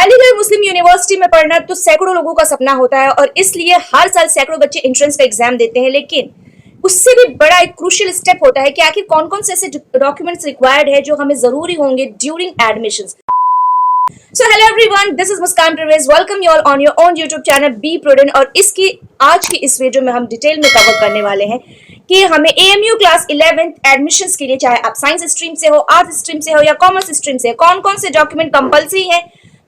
अलीगढ़ मुस्लिम university में पढ़ना तो सैकड़ों लोगों का सपना होता है और इसलिए हर साल सैकड़ों बच्चे एंट्रेंस का एग्जाम देते हैं, लेकिन उससे भी बड़ा एक क्रूशियल स्टेप होता है कि आखिर कौन कौन से ऐसे डॉक्यूमेंट्स रिक्वायर्ड है जो हमें जरूरी होंगे during admissions. So hello everyone, this is Muskan Pervez. Welcome you all on your own YouTube channel Be Prudent। और इसकी आज की इस वीडियो में हम डिटेल में कवर करने वाले हैं कि हमें AMU क्लास 11th एडमिशंस के लिए, चाहे आप साइंस स्ट्रीम से हो, आर्ट्स स्ट्रीम से हो या कॉमर्स स्ट्रीम से, कौन कौन से डॉक्यूमेंट कंपलसरी है,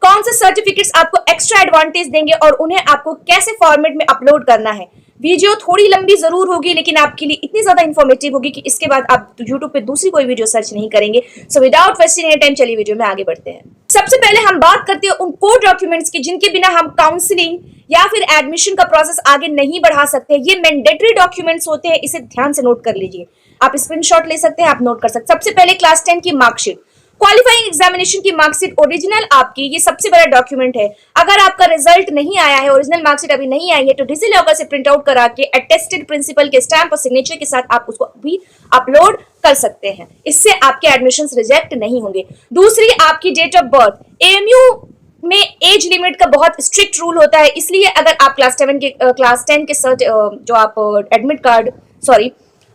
कौन से सर्टिफिकेट्स आपको एक्स्ट्रा एडवांटेज देंगे और उन्हें आपको कैसे फॉर्मेट में अपलोड करना है। वीडियो थोड़ी लंबी जरूर होगी लेकिन आपके लिए इतनी ज्यादा इन्फॉर्मेटिव होगी कि इसके बाद आप यूट्यूब पे दूसरी कोई वीडियो सर्च नहीं करेंगे। So without wasting any time चलिए वीडियो में आगे बढ़ते हैं। सबसे पहले हम बात करते हैं उन कोर डॉक्यूमेंट्स की जिनके बिना हम काउंसलिंग या फिर एडमिशन का प्रोसेस आगे नहीं बढ़ा सकते। ये मैंडेटरी डॉक्यूमेंट्स होते हैं, इसे ध्यान से नोट कर लीजिए। आप स्क्रीनशॉट ले सकते हैं, आप नोट कर सकते हैं। सबसे पहले क्लास 10 की मार्कशीट, क्वालिफाइंग एग्जामिनेशन की मार्कशीट ओरिजिनल आपकी, ये सबसे बड़ा डॉक्यूमेंट है। अगर आपका रिजल्ट नहीं आया है, ओरिजिनल मार्कशीट अभी नहीं आई है, तो डिजी लॉकर से प्रिंट आउट करा के अटेस्टेड प्रिंसिपल के स्टैंप और सिग्नेचर के साथ आप उसको भी अपलोड कर सकते हैं। इससे आपके एडमिशंस रिजेक्ट नहीं होंगे। दूसरी, आपकी डेट ऑफ बर्थ। एएमयू में एज लिमिट का बहुत स्ट्रिक्ट रूल होता है, इसलिए अगर आप क्लास 10 के सर्च जो आप एडमिट कार्ड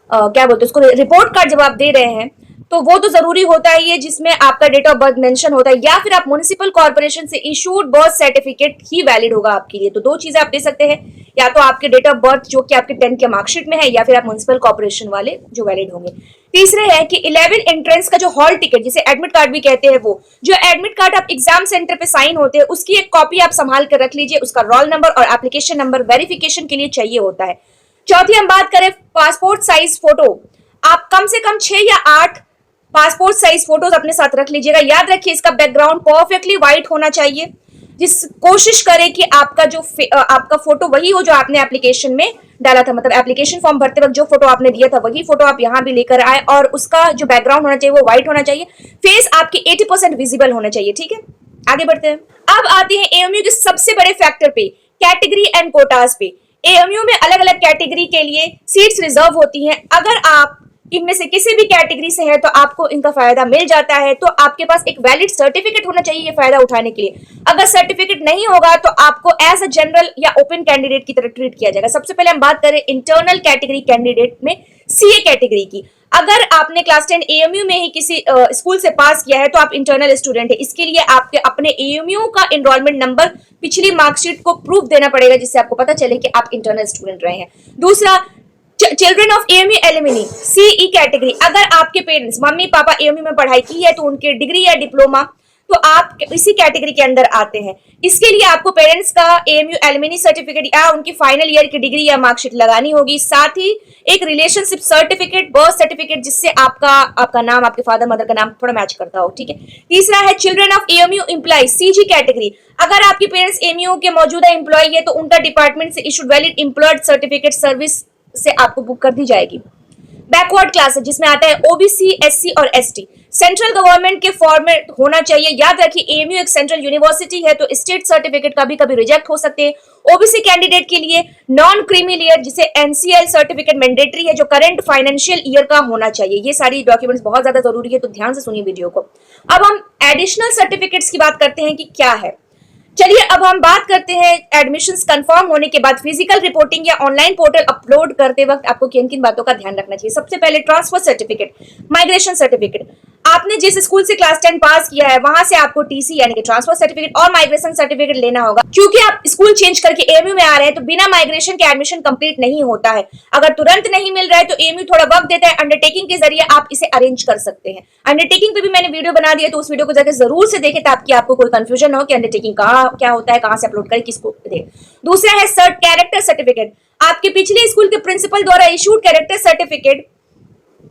क्या बोलते हैं उसको, रिपोर्ट कार्ड जब आप दे रहे हैं तो वो तो जरूरी होता है ये, जिसमें आपका डेट ऑफ बर्थ मेंशन होता है, या फिर आप म्युनिसिपल कॉर्पोरेशन से इशूड बर्थ सर्टिफिकेट ही वैलिड होगा आपके लिए। तो दो चीजें आप दे सकते हैं, या तो आपके डेट ऑफ बर्थ जो कि आपके 10 के मार्कशीट में है, या फिर आप म्युनिसिपल कॉर्पोरेशन वाले जो वैलिड होंगे। तीसरे है कि 11 एंट्रेंस का जो हॉल टिकट, जिसे एडमिट कार्ड भी कहते हैं, वो जो एडमिट कार्ड आप एग्जाम सेंटर पे साइन होते हैं उसकी एक कॉपी आप संभाल कर रख लीजिए। उसका रोल नंबर और एप्लीकेशन नंबर वेरिफिकेशन के लिए चाहिए होता है। चौथी हम बात करें पासपोर्ट साइज फोटो। आप कम से कम 6 या 8 पासपोर्ट साइज फोटोज अपने साथ रख लीजिएगा। याद रखिए इसका बैकग्राउंड परफेक्टली व्हाइट होना चाहिए। कोशिश करें कि आपका फोटो वही हो जो आपने एप्लीकेशन में डाला था, मतलब एप्लीकेशन फॉर्म भरते वक्त जो फोटो आपने दिया था वही फोटो आप यहाँ भी लेकर आए, और उसका जो बैकग्राउंड होना चाहिए वो व्हाइट होना चाहिए। फेस आपकी 80% विजिबल होना चाहिए। ठीक है, आगे बढ़ते हैं। अब आते हैं एएमयू के सबसे बड़े फैक्टर पे, कैटेगरी एंड कोटास पे। एएमयू में अलग अलग कैटेगरी के लिए सीट्स रिजर्व होती हैं। अगर आप इनमें से किसी भी कैटेगरी से है तो आपको इनका फायदा मिल जाता है। तो आपके पास एक वैलिड सर्टिफिकेट होना चाहिए ये फायदा उठाने के लिए। अगर सर्टिफिकेट नहीं होगा तो आपको एज अ जनरल या ओपन कैंडिडेट की तरह ट्रीट किया जाएगा। सबसे पहले हम बात करें इंटरनल कैटेगरी कैंडिडेट में सीए कैटेगरी की। अगर आपने क्लास 10 एएमयू में ही किसी स्कूल से पास किया है तो आप इंटरनल स्टूडेंट है। इसके लिए आपके अपने एएमयू का एनरोलमेंट नंबर पिछली मार्कशीट को प्रूफ देना पड़ेगा, जिससे आपको पता चले कि आप इंटरनल स्टूडेंट रहे हैं। दूसरा, children of AMU alumni CE category. अगर आपके पेरेंट्स मम्मी पापा एएमयू में पढ़ाई की है तो उनके डिग्री या डिप्लोमा, तो आप इसी कैटेगरी के अंदर आते हैं। इसके लिए आपको पेरेंट्स का एएमयू एलुमनी सर्टिफिकेट या उनकी फाइनल ईयर की डिग्री या मार्कशीट लगानी होगी। साथ ही एक रिलेशनशिप सर्टिफिकेट, बर्थ सर्टिफिकेट, जिससे आपका नाम, आपके फादर मदर का नाम थोड़ा मैच करता हो। ठीक है। तीसरा है children of AMU employ CG category. अगर आपके पेरेंट्स एएमयू के मौजूदा एम्प्लॉय है तो उनका डिपार्टमेंट से issued valid employed certificate service से आपको बुक कर दी जाएगी। बैकवर्ड क्लास है जिसमें आता है ओबीसी, एससी और एसटी। सेंट्रल गवर्नमेंट के फॉर्मेट होना चाहिए। याद रखिए एएमयू एक सेंट्रल यूनिवर्सिटी है तो स्टेट सर्टिफिकेट कभी कभी रिजेक्ट हो सकते हैं। ओबीसी कैंडिडेट के लिए नॉन क्रीमी लेयर जिसे एनसीएल सर्टिफिकेट मैंडेटरी है, जो करंट फाइनेंशियल ईयर का होना चाहिए। ये सारी डॉक्यूमेंट्स बहुत ज्यादा जरूरी है, तो ध्यान से सुनिए वीडियो को। अब हम एडिशनल सर्टिफिकेट्स की बात करते हैं कि क्या है। चलिए अब हम बात करते हैं एडमिशंस कंफर्म होने के बाद फिजिकल रिपोर्टिंग या ऑनलाइन पोर्टल अपलोड करते वक्त आपको किन किन बातों का ध्यान रखना चाहिए। सबसे पहले ट्रांसफर सर्टिफिकेट, माइग्रेशन सर्टिफिकेट। आपने जिस स्कूल से क्लास 10 पास किया है वहां से आपको टीसी यानी कि ट्रांसफर सर्टिफिकेट और माइग्रेशन सर्टिफिकेट लेना होगा। क्योंकि आप स्कूल चेंज करके एएमयू में आ रहे हैं तो बिना माइग्रेशन के एडमिशन कंप्लीट नहीं होता है। अगर तुरंत नहीं मिल रहा है तो एएमयू थोड़ा वक्त देता है, अंडरटेकिंग के जरिए आप इसे अरेंज कर सकते हैं। अंडरटेकिंग पे भी मैंने वीडियो बना दिया, तो उस वीडियो को जाकर जरूर से देखें ताकि आपको कोई कंफ्यूजन हो कि अंडरटेकिंग क्या होता है, कहां से अपलोड करें, किसको दे। दूसरा है कैरेक्टर सर्टिफिकेट। आपके पिछले स्कूल के प्रिंसिपल द्वारा इशूड कैरेक्टर सर्टिफिकेट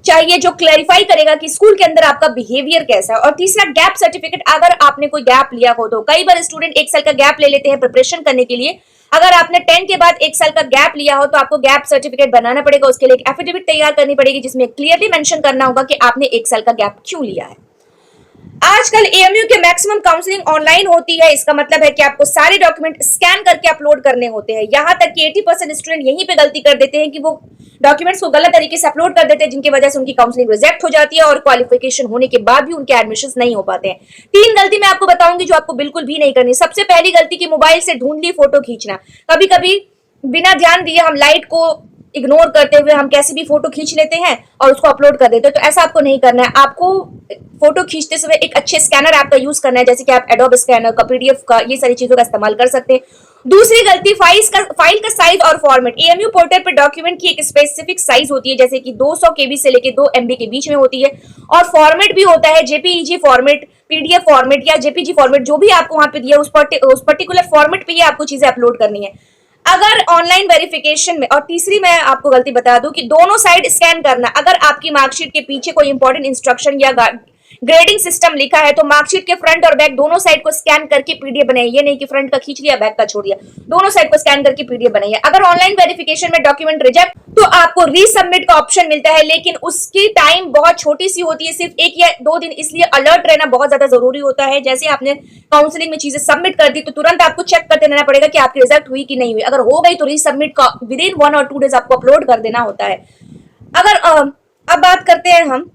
चाहिए जो क्लैरिफाई करेगा कि स्कूल के अंदर आपका बिहेवियर कैसा है। और तीसरा गैप सर्टिफिकेट। अगर आपने कोई गैप लिया हो तो कई बार स्टूडेंट 1 साल का गैप ले लेते हैं प्रिपरेशन करने के लिए। अगर आपने 10 के बाद 1 साल का गैप लिया हो तो आपको गैप सर्टिफिकेट बनाना पड़ेगा। उसके लिए एक एफिडेविट तैयार करनी पड़ेगी जिसमें क्लियरली मेंशन करना होगा कि आपने 1 साल का गैप क्यों लिया है। आजकल एएमयू के मैक्सिमम काउंसलिंग ऑनलाइन होती है। इसका मतलब है कि आपको सारे डॉक्यूमेंट स्कैन करके अपलोड करने होते हैं। यहाँ तक कि 80% स्टूडेंट यहीं पे गलती कर देते हैं कि वो डॉक्यूमेंट्स को गलत तरीके से अपलोड कर देते हैं, जिनकी वजह से उनकी काउंसलिंग रिजेक्ट हो जाती है और क्वालिफिकेशन होने के बाद भी उनके एडमिशन नहीं हो पाते हैं। 3 गलती मैं आपको बताऊंगी जो आपको बिल्कुल भी नहीं करनी। सबसे पहली गलती की मोबाइल से धुंधली फोटो खींचना। कभी कभी बिना ध्यान दिए हम लाइट को इग्नोर करते हुए हम कैसी भी फोटो खींच लेते हैं और उसको अपलोड कर देते हैं। तो ऐसा आपको नहीं करना है। आपको फोटो खींचते समय एक अच्छे स्कैनर ऐप का यूज करना है, जैसे कि आप एडोब स्कैनर का, पीडीएफ का, ये सारी चीजों का इस्तेमाल कर सकते हैं। दूसरी गलती, फाइल का साइज और फॉर्मेट। एएमयू पोर्टल पर डॉक्यूमेंट की एक स्पेसिफिक साइज होती है, जैसे कि 200 केबी से लेके 2 MB के बीच में होती है, और फॉर्मेट भी होता है जेपीईजी फॉर्मेट, पीडीएफ फॉर्मेट या जेपीजी फॉर्मेट, जो भी आपको वहां पे दिया उस पर्टिकुलर फॉर्मेट पे ही आपको चीजें अपलोड करनी है। अगर ऑनलाइन वेरिफिकेशन में, और तीसरी मैं आपको गलती बता दूं कि दोनों साइड स्कैन करना। अगर आपकी मार्कशीट के पीछे कोई इंपॉर्टेंट इंस्ट्रक्शन या ग्रेडिंग सिस्टम लिखा है तो मार्कशीट के फ्रंट और बैक दोनों साइड को स्कैन करके पीडीएफ बनाइए। ये नहीं कि फ्रंट का खींच लिया, बैक का छोड़ दिया, दोनों साइड को स्कैन करके पीडीएफ बनाइए। अगर ऑनलाइन वेरिफिकेशन में डॉक्यूमेंट रिजेक्ट तो आपको रीसबमिट का ऑप्शन मिलता है, लेकिन उसकी टाइम बहुत छोटी सी होती है, सिर्फ 1 या 2 दिन। इसलिए अलर्ट रहना बहुत ज्यादा जरूरी होता है। जैसे आपने काउंसलिंग में चीजें सबमिट कर दी तो तुरंत आपको चेक करते रहना पड़ेगा कि आपकी रिजल्ट हुई कि नहीं हुई। अगर हो गई तो रीसबमिट का विदिन 1 और 2 डेज आपको अपलोड कर देना होता है। अगर अब बात करते हैं हम,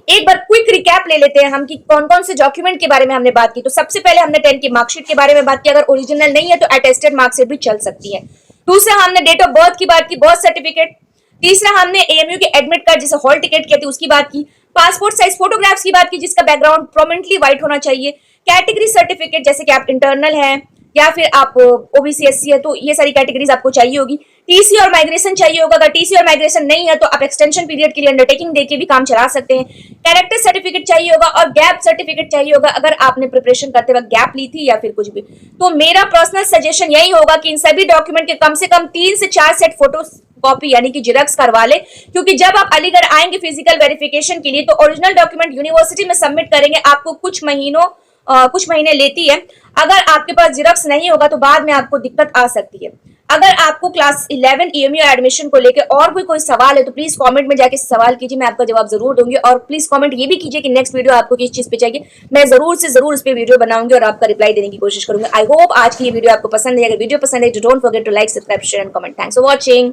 एक बार क्विक रिकैप ले लेते हैं हम कि कौन कौन से डॉक्यूमेंट के बारे में हमने बात की। तो सबसे पहले हमने 10 की मार्कशीट के बारे में बात की। अगर ओरिजिनल नहीं है तो अटेस्टेड मार्कशीट भी चल सकती है। दूसरा हमने डेट ऑफ बर्थ की बात की, बर्थ सर्टिफिकेट। तीसरा हमने एएमयू के एडमिट कार्ड, जिसे हॉल टिकट कहते हैं, उसकी बात की। पासपोर्ट साइज फोटोग्राफ्स की बात की, जिसका बैकग्राउंड प्रोमिनेंटली व्हाइट होना चाहिए। कैटेगरी सर्टिफिकेट, जैसे कि आप इंटरनल है या फिर आप ओबीसी एससी है, तो ये सारी कैटेगरीज आपको चाहिए होगी। टीसी और माइग्रेशन चाहिए होगा। अगर टीसी और माइग्रेशन नहीं है तो आप एक्सटेंशन पीरियड के लिए अंडरटेकिंग देके भी काम चला सकते हैं। कैरेक्टर सर्टिफिकेट चाहिए होगा और गैप सर्टिफिकेट चाहिए होगा, अगर आपने प्रिपरेशन करते वक्त गैप ली थी या फिर कुछ भी। तो मेरा पर्सनल सजेशन यही होगा कि इन सभी डॉक्यूमेंट के कम से कम 3 से 4 सेट फोटो कॉपी यानी कि जेरॉक्स करवा ले, क्योंकि जब आप अलीगढ़ आएंगे फिजिकल वेरिफिकेशन के लिए तो ओरिजिनल डॉक्यूमेंट यूनिवर्सिटी में सबमिट करेंगे, आपको कुछ महीने लेती है। अगर आपके पास जेरॉक्स नहीं होगा तो बाद में आपको दिक्कत आ सकती है। अगर आपको क्लास 11 एएमयू एडमिशन को लेकर और भी कोई सवाल है तो प्लीज कमेंट में जाके सवाल कीजिए, मैं आपका जवाब जरूर दूंगी। और प्लीज कमेंट ये भी कीजिए कि नेक्स्ट वीडियो आपको किस चीज पे चाहिए, मैं जरूर से जरूर इस पे वीडियो बनाऊंगी और आपका रिप्लाई देने की कोशिश करूंगी। आई होप आज की ये वीडियो आपको पसंद है। अगर वीडियो पसंद है तो don't forget to like, subscribe, share and comment. Thanks for watching.